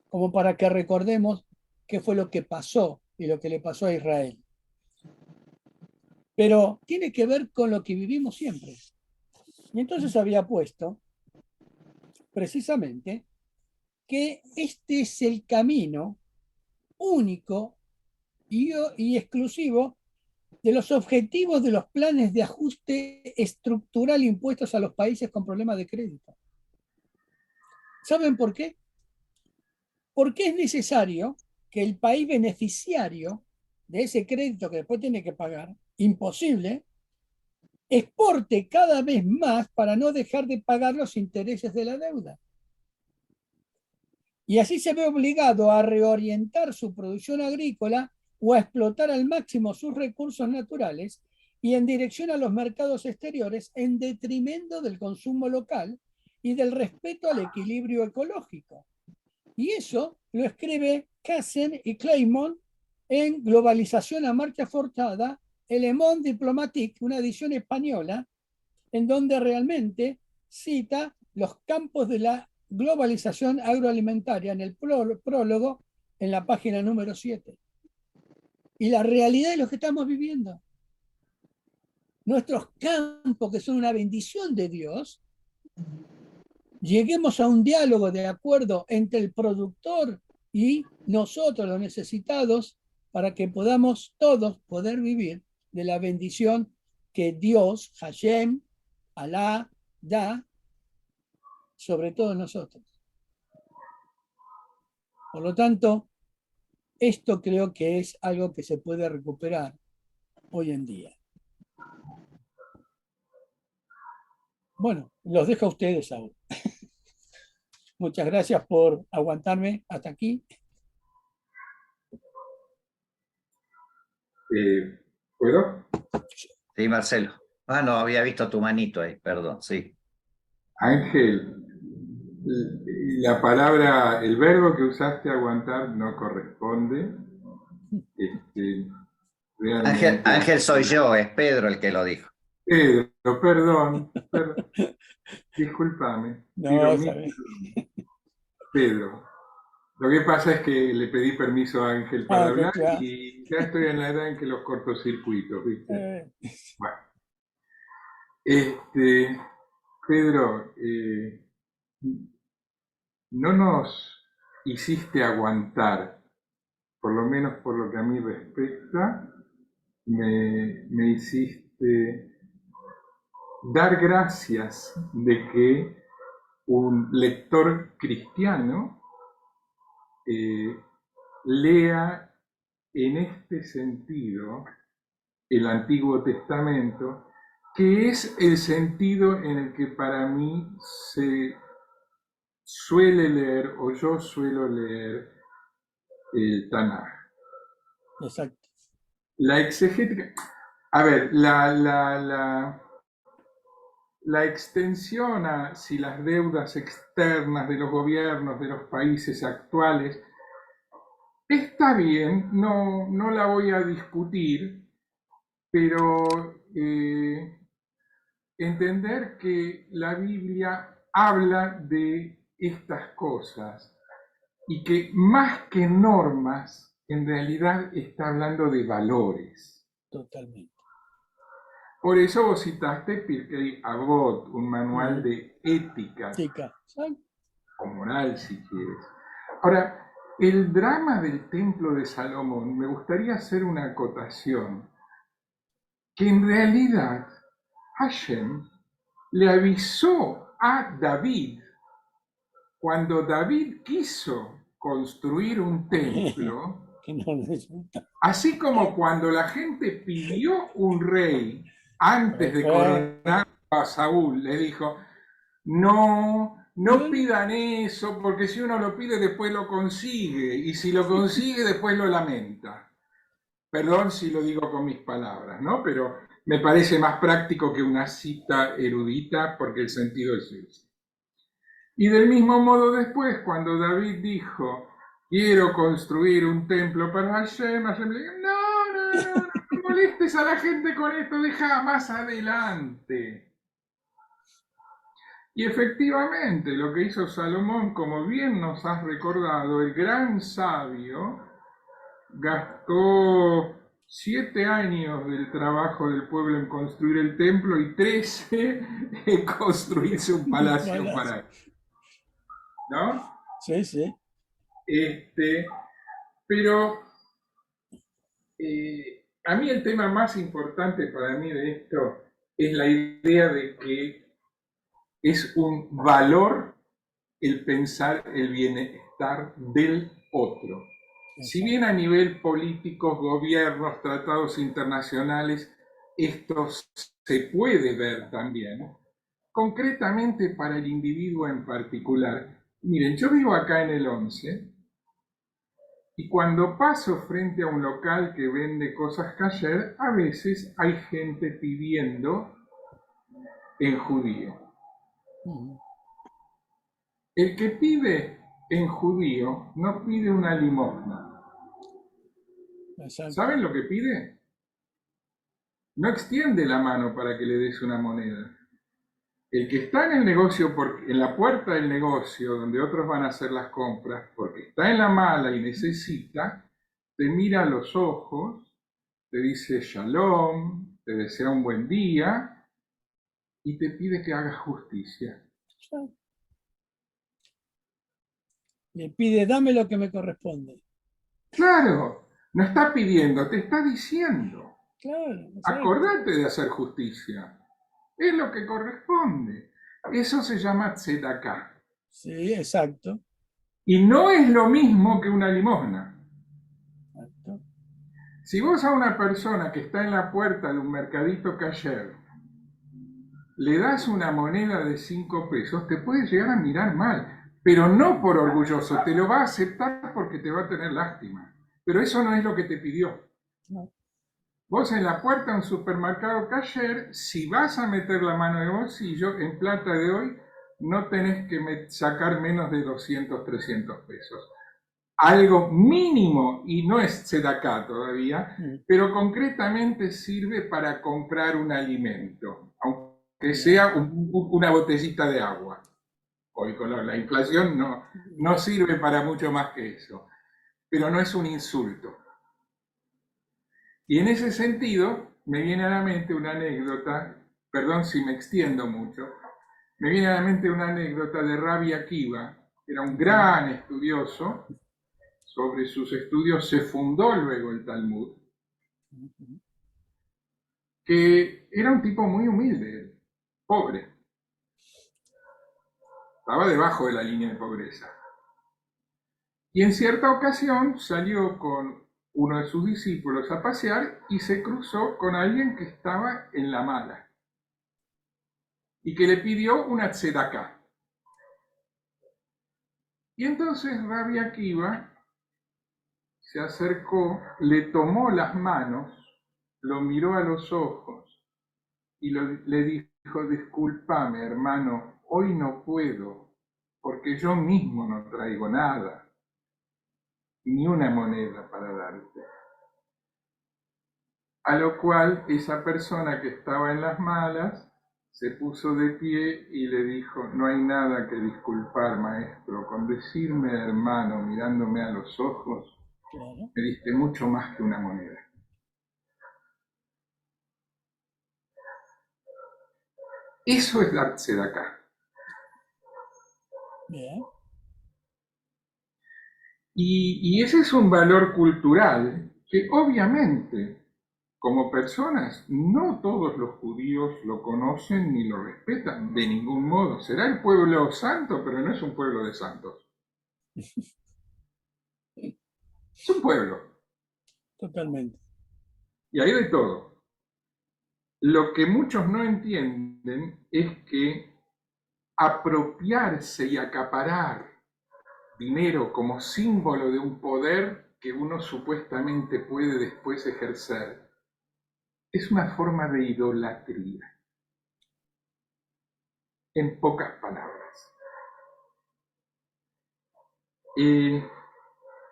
como para que recordemos qué fue lo que pasó y lo que le pasó a Israel. Pero tiene que ver con lo que vivimos siempre. Y entonces había puesto precisamente que este es el camino único y exclusivo de los objetivos de los planes de ajuste estructural impuestos a los países con problemas de crédito. ¿Saben por qué? Porque es necesario que el país beneficiario de ese crédito que después tiene que pagar, imposible, exporte cada vez más para no dejar de pagar los intereses de la deuda. Y así se ve obligado a reorientar su producción agrícola o a explotar al máximo sus recursos naturales y en dirección a los mercados exteriores en detrimento del consumo local y del respeto al equilibrio ecológico. Y eso lo escribe Cassen y Claymont en Globalización a marcha forzada, Le Monde Diplomatique, una edición española, en donde realmente cita los campos de la globalización agroalimentaria en el prólogo, en la página número 7. Y la realidad de lo que estamos viviendo. Nuestros campos, que son una bendición de Dios, lleguemos a un diálogo de acuerdo entre el productor y nosotros, los necesitados, para que podamos todos poder vivir de la bendición que Dios, Hashem, Alá, da sobre todos nosotros. Por lo tanto, esto creo que es algo que se puede recuperar hoy en día. Bueno, los dejo a ustedes ahora. Muchas gracias por aguantarme hasta aquí. ¿Puedo? Sí, Marcelo. Ah, no, había visto tu manito ahí, perdón, sí. Ángel, la palabra, el verbo que usaste, aguantar, no corresponde. Realmente. Ángel soy yo, es Pedro el que lo dijo. Pedro, perdón, discúlpame. No, ¿sabes? Pedro. Lo que pasa es que le pedí permiso a Ángel para hablar claro. y ya estoy en la edad en que los cortocircuitos, ¿viste? Bueno. Pedro, no nos hiciste aguantar, por lo menos por lo que a mí respecta, me hiciste dar gracias de que un lector cristiano lea en este sentido el Antiguo Testamento, que es el sentido en el que para mí se suele leer, o yo suelo leer, el Tanaj. Exacto. La exegética, a ver, la extensión a si las deudas externas de los gobiernos de los países actuales está bien, no la voy a discutir, pero entender que la Biblia habla de estas cosas y que más que normas en realidad está hablando de valores. Totalmente. Por eso vos citaste Pirkei Avot, un manual de ética Chica. o moral, si quieres. Ahora, el drama del templo de Salomón, me gustaría hacer una acotación, que en realidad Hashem le avisó a David, cuando David quiso construir un templo, Que no resulta. así como cuando la gente pidió un rey antes de coronar a Saúl, le dijo, no pidan eso, porque si uno lo pide después lo consigue, y si lo consigue después lo lamenta. Perdón si lo digo con mis palabras, ¿no? Pero me parece más práctico que una cita erudita, porque el sentido es ese. Y del mismo modo después, cuando David dijo, quiero construir un templo para Hashem, Hashem le dijo, no molestes a la gente con esto, deja más adelante. Y efectivamente, lo que hizo Salomón, como bien nos has recordado, el gran sabio gastó 7 años del trabajo del pueblo en construir el templo y 13 en construirse un palacio para él. ¿No? Sí, sí. Pero a mí el tema más importante para mí de esto es la idea de que es un valor el pensar el bienestar del otro. Si bien a nivel político, gobiernos, tratados internacionales, esto se puede ver también, concretamente para el individuo en particular. Miren, yo vivo acá en el 11 y cuando paso frente a un local que vende cosas kasher, a veces hay gente pidiendo en judío. El que pide en judío no pide una limosna. Exacto. ¿Saben lo que pide? No extiende la mano para que le des una moneda. El que está en el negocio, en la puerta del negocio, donde otros van a hacer las compras, porque está en la mala y necesita, te mira a los ojos, te dice shalom, te desea un buen día y te pide que hagas justicia. Le pide, dame lo que me corresponde. Claro, no está pidiendo, te está diciendo. Claro. Acordate de hacer justicia. Es lo que corresponde. Eso se llama tzedaká. Sí, exacto. Y no es lo mismo que una limosna. Exacto. Si vos a una persona que está en la puerta de un mercadito kasher le das una moneda de 5 pesos, te puede llegar a mirar mal, pero no por orgulloso, te lo va a aceptar porque te va a tener lástima. Pero eso no es lo que te pidió. No. Vos en la puerta de un supermercado kasher, si vas a meter la mano en el bolsillo, en plata de hoy, no tenés que sacar menos de 200, 300 pesos. Algo mínimo, y no es tzedaká todavía, pero concretamente sirve para comprar un alimento, aunque sea una botellita de agua. Hoy con la inflación no sirve para mucho más que eso, pero no es un insulto. Y en ese sentido, me viene a la mente una anécdota, perdón si me extiendo mucho, me viene a la mente una anécdota de Rabbi Akiva, que era un gran estudioso. Sobre sus estudios se fundó luego el Talmud, que era un tipo muy humilde, pobre. Estaba debajo de la línea de pobreza. Y en cierta ocasión salió con uno de sus discípulos a pasear y se cruzó con alguien que estaba en la mala y que le pidió una tzedaká. Y entonces Rabbi Akiva se acercó, le tomó las manos, lo miró a los ojos y le dijo, discúlpame hermano, hoy no puedo, porque yo mismo no traigo nada, ni una moneda para darte. A lo cual esa persona que estaba en las malas se puso de pie y le dijo, no hay nada que disculpar, maestro, con decirme hermano, mirándome a los ojos, Claro. Me diste mucho más que una moneda. Eso es darse de acá. Bien. Y ese es un valor cultural que obviamente, como personas, no todos los judíos lo conocen ni lo respetan de ningún modo. Será el pueblo santo, pero no es un pueblo de santos. Es un pueblo. Totalmente. Y hay de todo. Lo que muchos no entienden es que apropiarse y acaparar dinero como símbolo de un poder que uno supuestamente puede después ejercer es una forma de idolatría, en pocas palabras.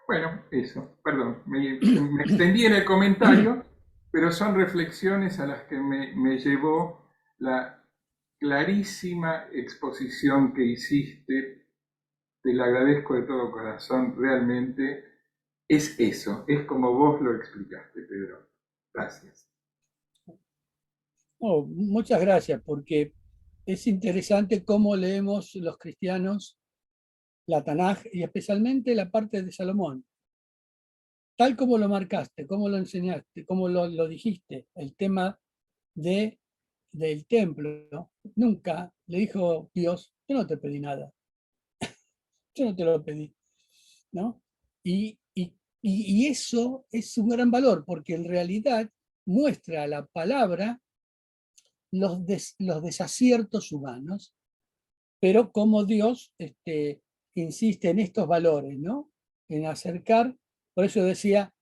Bueno, eso, perdón, me extendí en el comentario, pero son reflexiones a las que me llevó la clarísima exposición que hiciste. Te la agradezco de todo corazón, realmente es eso, es como vos lo explicaste, Pedro. Gracias. Oh, muchas gracias, porque es interesante cómo leemos los cristianos la Tanaj y especialmente la parte de Salomón. Tal como lo marcaste, como lo enseñaste, como lo dijiste, el tema del templo, ¿no? Nunca le dijo Dios, yo no te pedí nada, yo no te lo pedí, ¿no? Y eso es un gran valor, porque en realidad muestra a la palabra los desaciertos humanos, pero como Dios insiste en estos valores, ¿no? En acercar, por eso decía,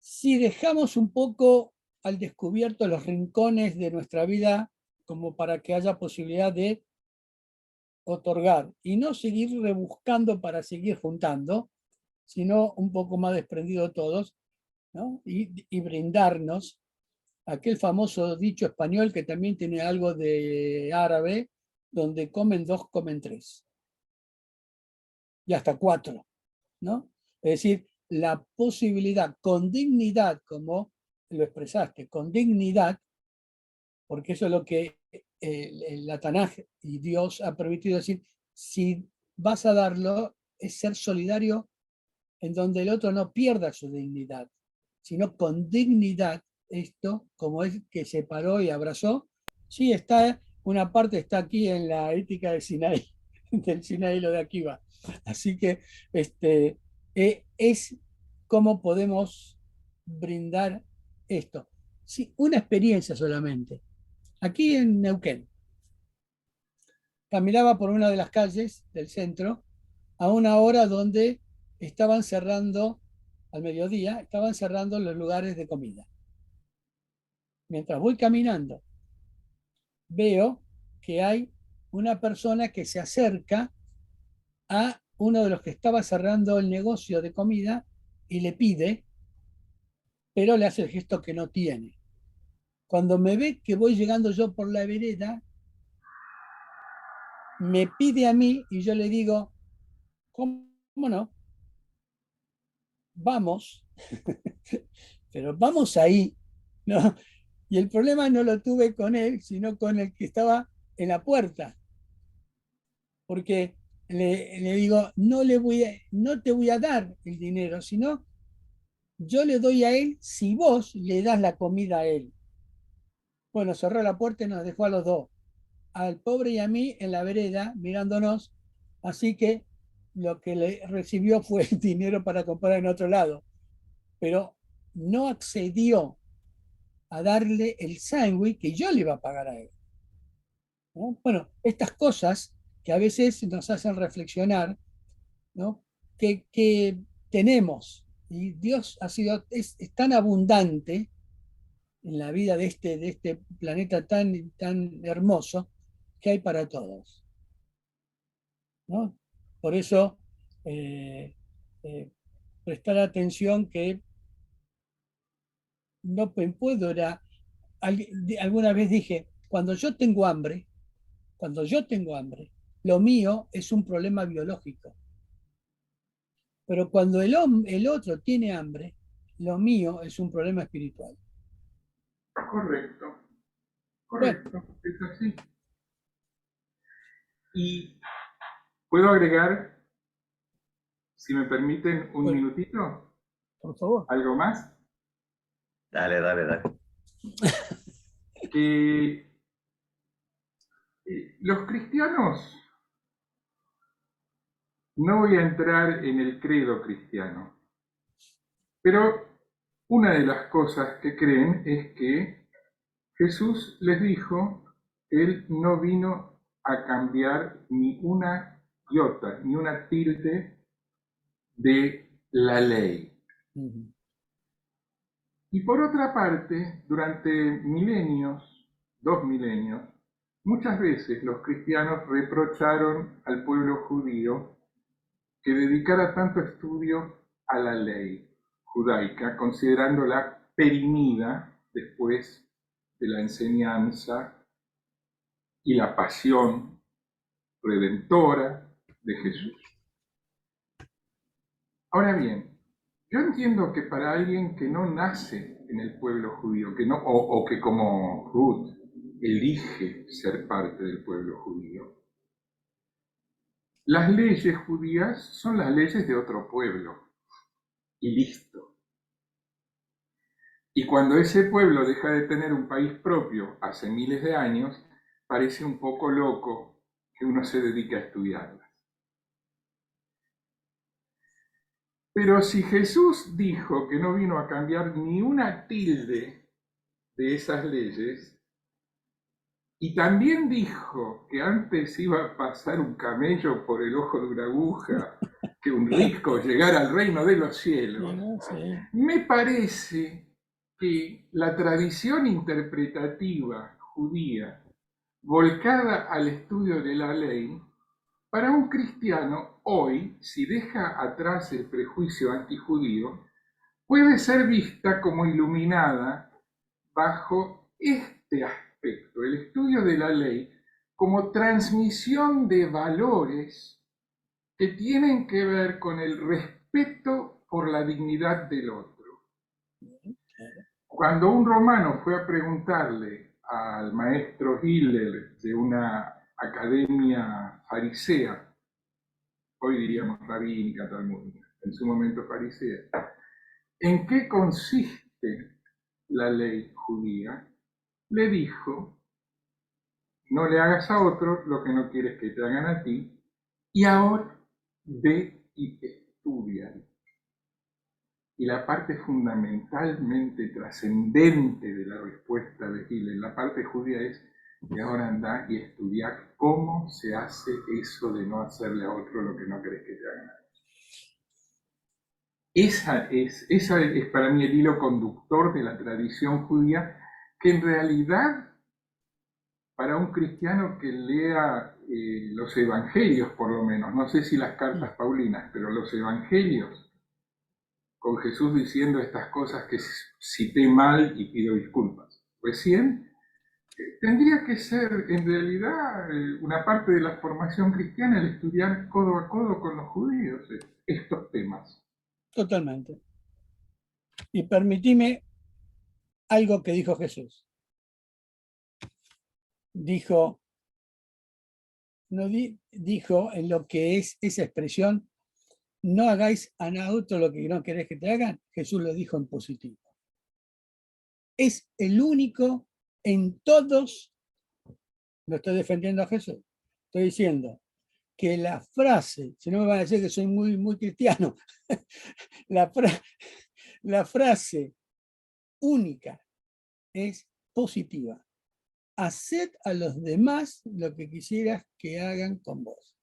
si dejamos un poco al descubierto los rincones de nuestra vida como para que haya posibilidad de otorgar y no seguir rebuscando para seguir juntando, sino un poco más desprendido todos, ¿no? Y brindarnos aquel famoso dicho español que también tiene algo de árabe, donde comen dos, comen tres, y hasta cuatro, ¿no? Es decir, la posibilidad con dignidad, como lo expresaste, con dignidad, porque eso es lo que la Tanaj y Dios ha permitido decir, si vas a darlo, es ser solidario en donde el otro no pierda su dignidad, sino con dignidad, esto, como es que se paró y abrazó, sí está, una parte está aquí en la ética de Sinaí, del Sinaí lo de Akiva. Así que es cómo podemos brindar esto. Sí, una experiencia solamente. Aquí en Neuquén, caminaba por una de las calles del centro a una hora donde estaban cerrando, al mediodía, estaban cerrando los lugares de comida. Mientras voy caminando, veo que hay una persona que se acerca a uno de los que estaba cerrando el negocio de comida y le pide, pero le hace el gesto que no tiene. Cuando me ve que voy llegando yo por la vereda, me pide a mí y yo le digo, ¿cómo no? Vamos, pero vamos ahí, ¿no? Y el problema no lo tuve con él, sino con el que estaba en la puerta, porque le digo, no te voy a dar el dinero, sino yo le doy a él si vos le das la comida a él. Bueno, cerró la puerta y nos dejó a los dos, al pobre y a mí en la vereda mirándonos, así que lo que le recibió fue el dinero para comprar en otro lado, pero no accedió a darle el sándwich que yo le iba a pagar a él, ¿no? Bueno, estas cosas que a veces nos hacen reflexionar, ¿no? que tenemos, y Dios es tan abundante en la vida de este planeta tan hermoso, que hay para todos, ¿no? Por eso, eh, eh, prestar atención que no puedo, alguna vez dije, cuando yo tengo hambre, lo mío es un problema biológico. Pero cuando el otro tiene hambre, lo mío es un problema espiritual. Correcto, Bueno, correcto, es así. Y puedo agregar, si me permiten, un bueno, minutito, por favor. algo más, Dale, dale, dale. que los cristianos, no voy a entrar en el credo cristiano, pero una de las cosas que creen es que Jesús les dijo, Él no vino a cambiar ni una iota, ni una tilde de la ley. Ujú. Y por otra parte, durante milenios, 2 milenios, muchas veces los cristianos reprocharon al pueblo judío que dedicara tanto estudio a la ley judaica, considerándola perimida después de la enseñanza y la pasión redentora de Jesús. Ahora bien, yo entiendo que para alguien que no nace en el pueblo judío, que no, o que como Ruth elige ser parte del pueblo judío, las leyes judías son las leyes de otro pueblo, y listo. Y cuando ese pueblo deja de tener un país propio hace miles de años, parece un poco loco que uno se dedique a estudiarlas. Pero si Jesús dijo que no vino a cambiar ni una tilde de esas leyes, y también dijo que antes iba a pasar un camello por el ojo de una aguja que un rico llegara al reino de los cielos, Sí. me parece que la tradición interpretativa judía volcada al estudio de la ley, para un cristiano hoy, si deja atrás el prejuicio antijudío, puede ser vista como iluminada bajo este aspecto, el estudio de la ley como transmisión de valores que tienen que ver con el respeto por la dignidad del otro. Cuando un romano fue a preguntarle al maestro Hillel de una academia farisea, hoy diríamos rabínica, talmúdica, en su momento farisea, ¿en qué consiste la ley judía? Le dijo, no le hagas a otro lo que no quieres que te hagan a ti, y ahora ve y estudia. Y la parte fundamentalmente trascendente de la respuesta de Hillel, la parte judía es, y ahora anda y estudia cómo se hace eso de no hacerle a otro lo que no querés que te hagan. Esa es para mí el hilo conductor de la tradición judía, que en realidad para un cristiano que lea los evangelios por lo menos, no sé si las cartas paulinas, pero los evangelios, con Jesús diciendo estas cosas que cité mal y pido disculpas recién, tendría que ser en realidad una parte de la formación cristiana el estudiar codo a codo con los judíos estos temas. Totalmente. Y permitime algo que dijo Jesús. Dijo, dijo en lo que es esa expresión, no hagáis a otro lo que no querés que te hagan, Jesús lo dijo en positivo. Es el único en todos, no estoy defendiendo a Jesús, estoy diciendo que la frase, si no me van a decir que soy muy cristiano, la frase única es positiva. Haced a los demás lo que quisieras que hagan con vos.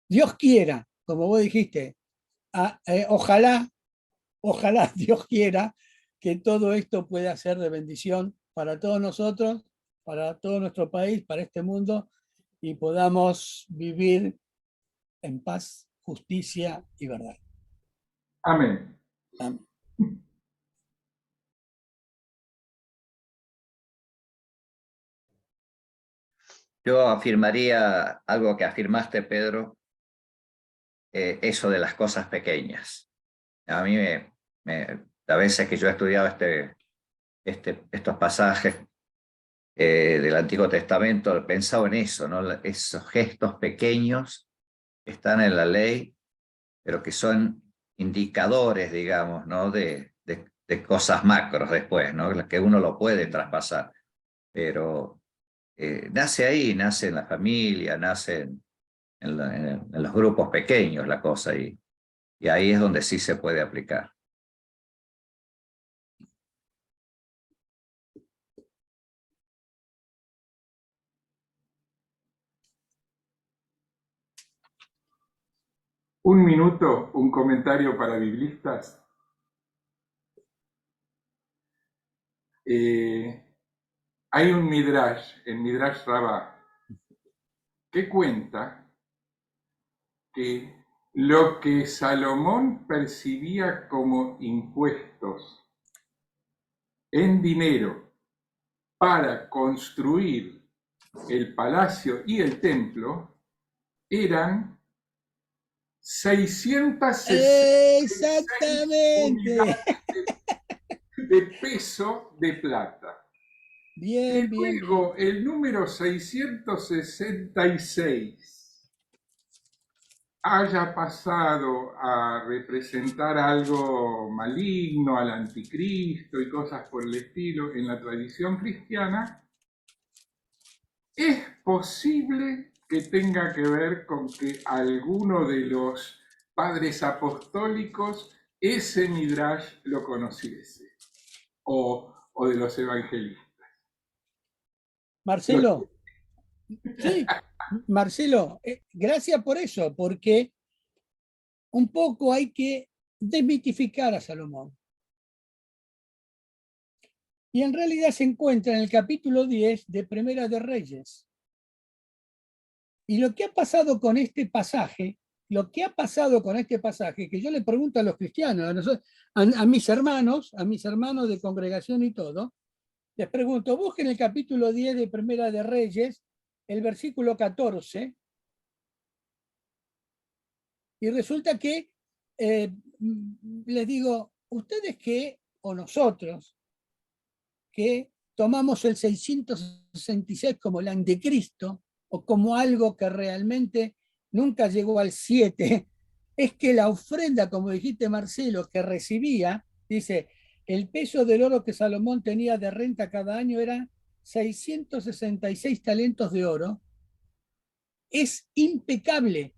Dios quiera, como vos dijiste, ojalá Dios quiera que todo esto pueda ser de bendición para todos nosotros, para todo nuestro país, para este mundo, y podamos vivir en paz, justicia y verdad. Amén. Amén. Yo afirmaría algo que afirmaste, Pedro, eso de las cosas pequeñas. A mí a veces que yo he estudiado estos pasajes del Antiguo Testamento, he pensado en eso, ¿no? Esos gestos pequeños que están en la ley, pero que son indicadores, digamos, ¿no? de cosas macros después, ¿no? Que uno lo puede traspasar. Pero nace ahí, nace en la familia, nace en los grupos pequeños la cosa, y ahí es donde sí se puede aplicar. Un minuto, un comentario para biblistas. Hay un Midrash, el Midrash Rabbah, que cuenta que lo que Salomón percibía como impuestos en dinero para construir el palacio y el templo eran 666 Exactamente. unidades de peso de plata. Bien, Y bien, luego bien. el número 666 haya pasado a representar algo maligno, al anticristo y cosas por el estilo en la tradición cristiana, es posible que tenga que ver con que alguno de los padres apostólicos ese Midrash lo conociese, o de los evangelistas. Marcelo, sí, Marcelo, gracias por eso, porque un poco hay que desmitificar a Salomón. Y en realidad se encuentra en el capítulo 10 de Primera de Reyes. Y lo que ha pasado con este pasaje, que yo le pregunto a los cristianos, a mis hermanos de congregación y todo, les pregunto, busquen el capítulo 10 de Primera de Reyes, el versículo 14, y resulta que les digo, ustedes que, o nosotros, que tomamos el 666 como el anticristo, o como algo que realmente nunca llegó al 7, es que la ofrenda, como dijiste Marcelo, que recibía, dice, el peso del oro que Salomón tenía de renta cada año era 666 talentos de oro. Es impecable.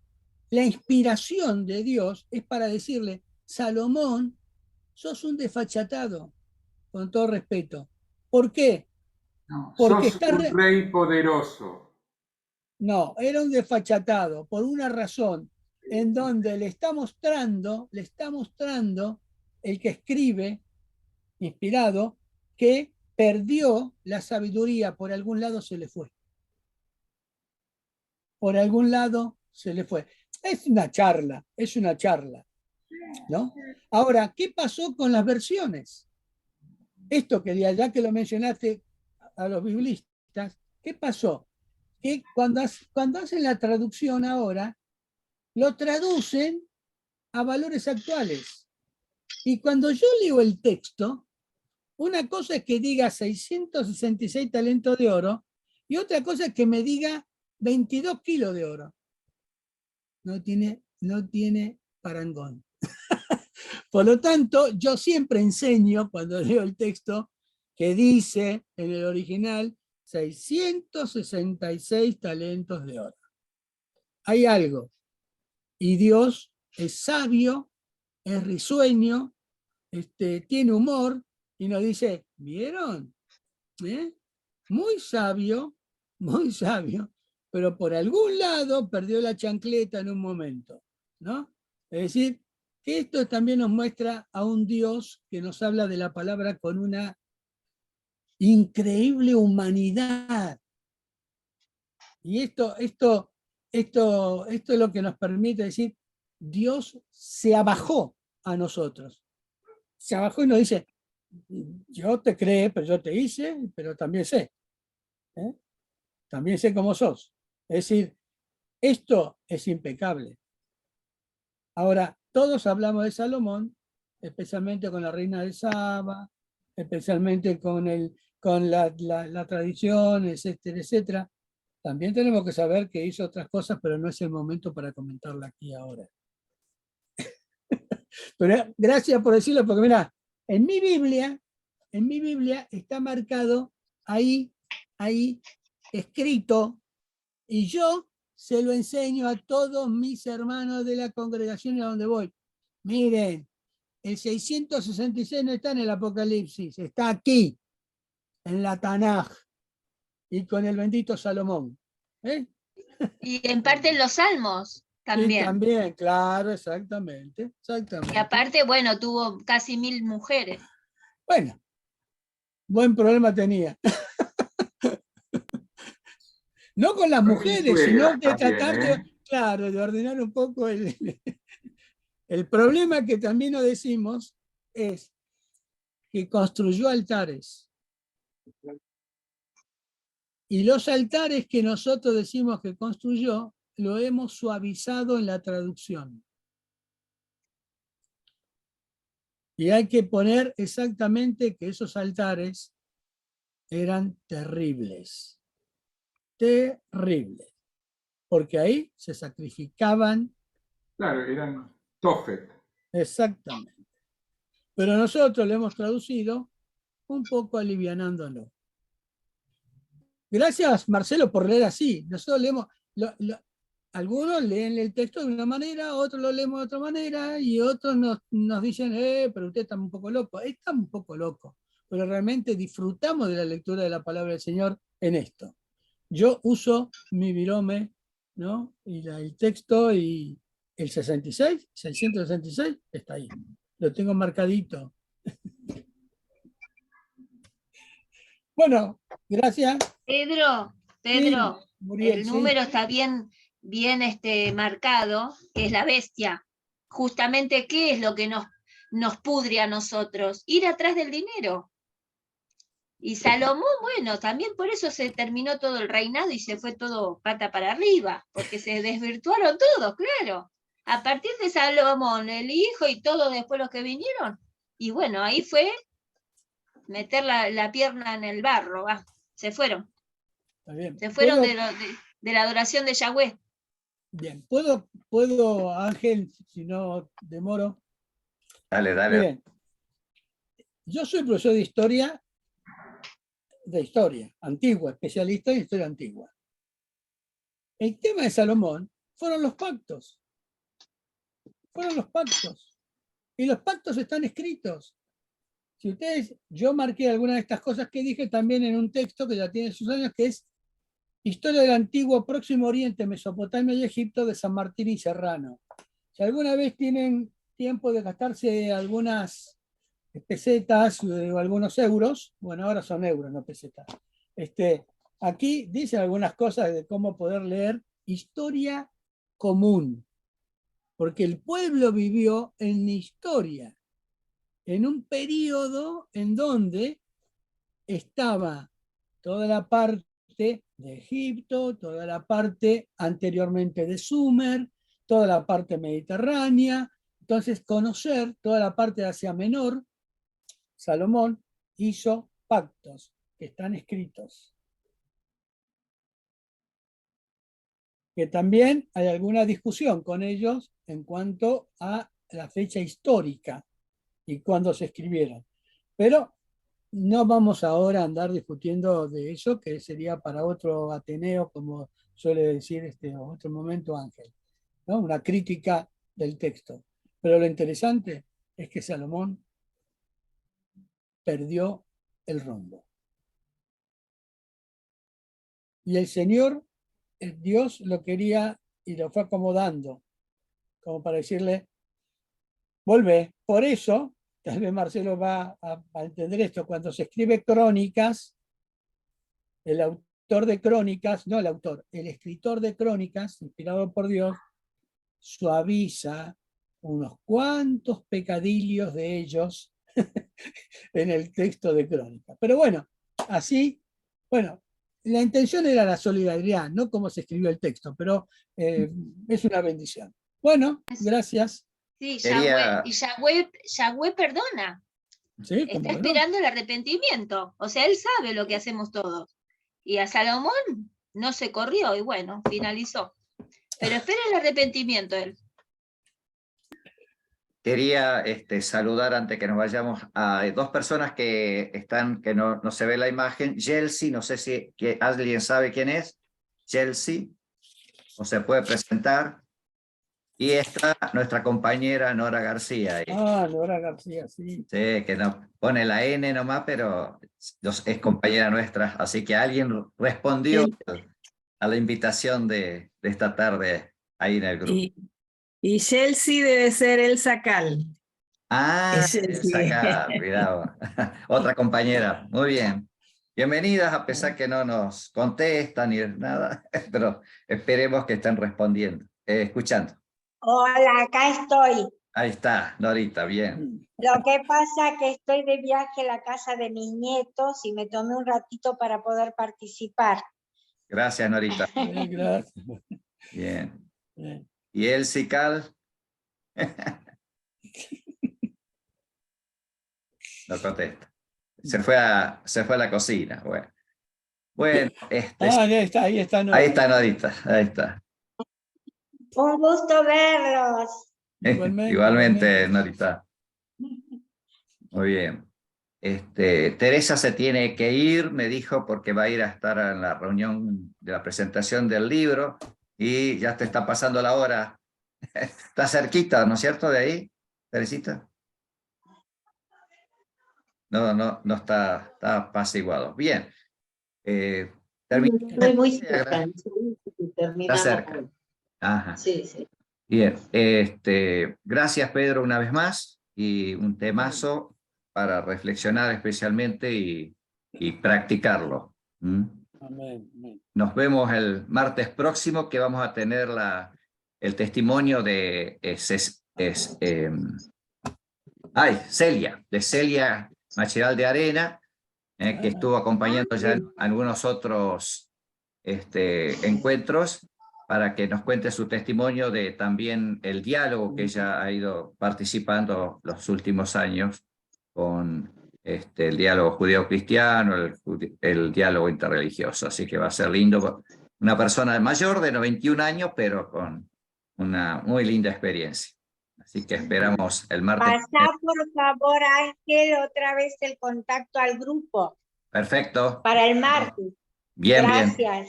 La inspiración de Dios es para decirle, Salomón, sos un desfachatado, con todo respeto. ¿Por qué? No, Porque sos un rey poderoso. No, era un desfachatado, por una razón, en donde le está mostrando el que escribe, inspirado, que perdió la sabiduría, por algún lado se le fue. Por algún lado se le fue. Es una charla, ¿no? Ahora, ¿qué pasó con las versiones? Esto quería, ya que lo mencionaste a los biblistas, ¿qué pasó? Que cuando hacen la traducción ahora, lo traducen a valores actuales. Y cuando yo leo el texto, una cosa es que diga 666 talentos de oro y otra cosa es que me diga 22 kilos de oro. No tiene parangón. Por lo tanto, yo siempre enseño, cuando leo el texto, que dice en el original 666 talentos de oro. Hay algo. Y Dios es sabio, es risueño, tiene humor, y nos dice, ¿vieron? Muy sabio, pero por algún lado perdió la chancleta en un momento, ¿no? Es decir, que esto también nos muestra a un Dios que nos habla de la palabra con una increíble humanidad. Y esto es lo que nos permite decir, Dios se abajó a nosotros. Se abajó y nos dice, yo te creé, pero yo te hice, pero también sé. También sé cómo sos. Es decir, esto es impecable. Ahora, todos hablamos de Salomón, especialmente con la reina de Saba, especialmente con la tradición, etcétera, etcétera. También tenemos que saber que hizo otras cosas, pero no es el momento para comentarla aquí ahora. Pero gracias por decirlo, porque mira, en mi Biblia está marcado ahí, escrito, y yo se lo enseño a todos mis hermanos de la congregación a donde voy. Miren, el 666 no está en el Apocalipsis, está aquí, en la Tanaj, y con el bendito Salomón. ¿Eh? Y en parte en los salmos Y también. también, claro, exactamente. Y aparte, bueno, tuvo casi 1000 mujeres. Bueno, buen problema tenía. No con las mujeres, sino de tratar de, claro, de ordenar un poco el problema que también nos decimos es que construyó altares. Y los altares que nosotros decimos que construyó, lo hemos suavizado en la traducción. Y hay que poner exactamente que esos altares eran terribles. Terribles. Porque ahí se sacrificaban. Claro, eran Tofet. Exactamente. Pero nosotros lo hemos traducido un poco alivianándolo. Gracias, Marcelo, por leer así. Nosotros leemos, algunos leen el texto de una manera, otros lo leemos de otra manera, y otros nos dicen, pero usted está un poco loco. Está un poco loco, pero realmente disfrutamos de la lectura de la palabra del Señor en esto. Yo uso mi virome, ¿no? Y el texto, y el 66, 666, está ahí. Lo tengo marcadito. Bueno, gracias. Pedro, Sí, Muriel, el sí. número está bien marcado, que es la bestia. Justamente, ¿qué es lo que nos pudre a nosotros? Ir atrás del dinero. Y Salomón, bueno, también por eso se terminó todo el reinado y se fue todo pata para arriba, porque se desvirtuaron todos, claro. A partir de Salomón, el hijo y todos después los que vinieron, y bueno, ahí fue meter la pierna en el barro, se fueron. Está bien. Se fueron de la adoración de Yahweh. Bien, ¿puedo, Ángel, si no demoro? Dale, dale. Bien. Yo soy profesor de historia antigua, especialista en historia antigua. El tema de Salomón fueron los pactos. Y los pactos están escritos. Si ustedes, yo marqué algunas de estas cosas que dije también en un texto que ya tiene sus años, que es Historia del Antiguo Próximo Oriente, Mesopotamia y Egipto, de San Martín y Serrano. Si alguna vez tienen tiempo de gastarse algunas pesetas o algunos euros, bueno, ahora son euros, no pesetas. Aquí dice algunas cosas de cómo poder leer historia común, porque el pueblo vivió en historia, en un periodo en donde estaba toda la parte de Egipto, toda la parte anteriormente de Sumer, toda la parte mediterránea. Entonces, conocer toda la parte de Asia Menor, Salomón hizo pactos que están escritos. Que también hay alguna discusión con ellos en cuanto a la fecha histórica y cuándo se escribieron. Pero no vamos ahora a andar discutiendo de eso, que sería para otro Ateneo, como suele decir otro momento Ángel, ¿no? Una crítica del texto. Pero lo interesante es que Salomón perdió el rumbo. Y el Señor, Dios lo quería y lo fue acomodando, como para decirle, vuelve. Por eso, tal vez Marcelo va a entender esto, cuando se escribe crónicas, el autor de crónicas, no el autor, el escritor de crónicas, inspirado por Dios, suaviza unos cuantos pecadillos de ellos en el texto de crónicas. Pero bueno, así, bueno, la intención era la solidaridad, no cómo se escribió el texto, pero es una bendición. Bueno, gracias. Sí, Quería- Yahweh perdona. Sí, como Está que no. esperando el arrepentimiento. O sea, él sabe lo que hacemos todos. Y a Salomón no se corrió y bueno, finalizó. Pero espera el arrepentimiento él. Quería saludar antes que nos vayamos a dos personas que están, que no se ve la imagen. Chelsea, no sé si alguien sabe quién es. Chelsea, o se puede presentar. Y está nuestra compañera Nora García. Ahí. Ah, Nora García, sí. Sí, que nos pone la N nomás, pero es compañera nuestra. Así que alguien respondió a la invitación de esta tarde ahí en el grupo. Y Chelsea debe ser Elsa Cal. Ah, Es Chelsea. Elsa, cuidado. Otra compañera. Muy bien. Bienvenidas, a pesar que no nos contestan ni nada, pero esperemos que estén respondiendo, escuchando. Hola, acá estoy. Ahí está, Norita, bien. Lo que pasa es que estoy de viaje a la casa de mis nietos y me tomé un ratito para poder participar. Gracias, Norita. Gracias. Bien. Bien. ¿Y Elsie Cal? No contesta. Se fue a la cocina. Bueno, Ahí está Nora. ahí está Norita, ahí está. Un gusto verlos. Igualmente, Norita. Muy bien. Teresa se tiene que ir, me dijo, porque va a ir a estar en la reunión de la presentación del libro y ya te está pasando la hora. Está cerquita, ¿no es cierto? De ahí, Teresita. No está apaciguado. Bien. Estoy muy cerca. Está cerca. Ajá. Sí, sí. Bien. Gracias, Pedro, una vez más. Y un temazo para reflexionar especialmente y practicarlo. ¿Mm? Amén, amén. Nos vemos el martes próximo, que vamos a tener el testimonio de Celia Macheral de Arena, que estuvo acompañando ya en algunos otros encuentros, para que nos cuente su testimonio de también el diálogo que ella ha ido participando los últimos años con el diálogo judeo-cristiano, el diálogo interreligioso. Así que va a ser lindo. Una persona mayor de 91 años, pero con una muy linda experiencia. Así que esperamos el martes. Pasá, por favor, Ángel, otra vez el contacto al grupo. Perfecto. Para el martes. Bien, Gracias. bien.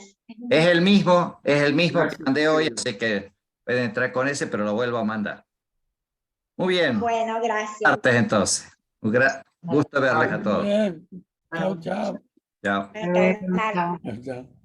Es el mismo Gracias. que mandé hoy, así que pueden entrar con ese, pero lo vuelvo a mandar. Muy bien. Bueno, gracias. Martes entonces. Gusto verles a todos. Bien. Chao, chao. Chao. Hasta el martes. Chao.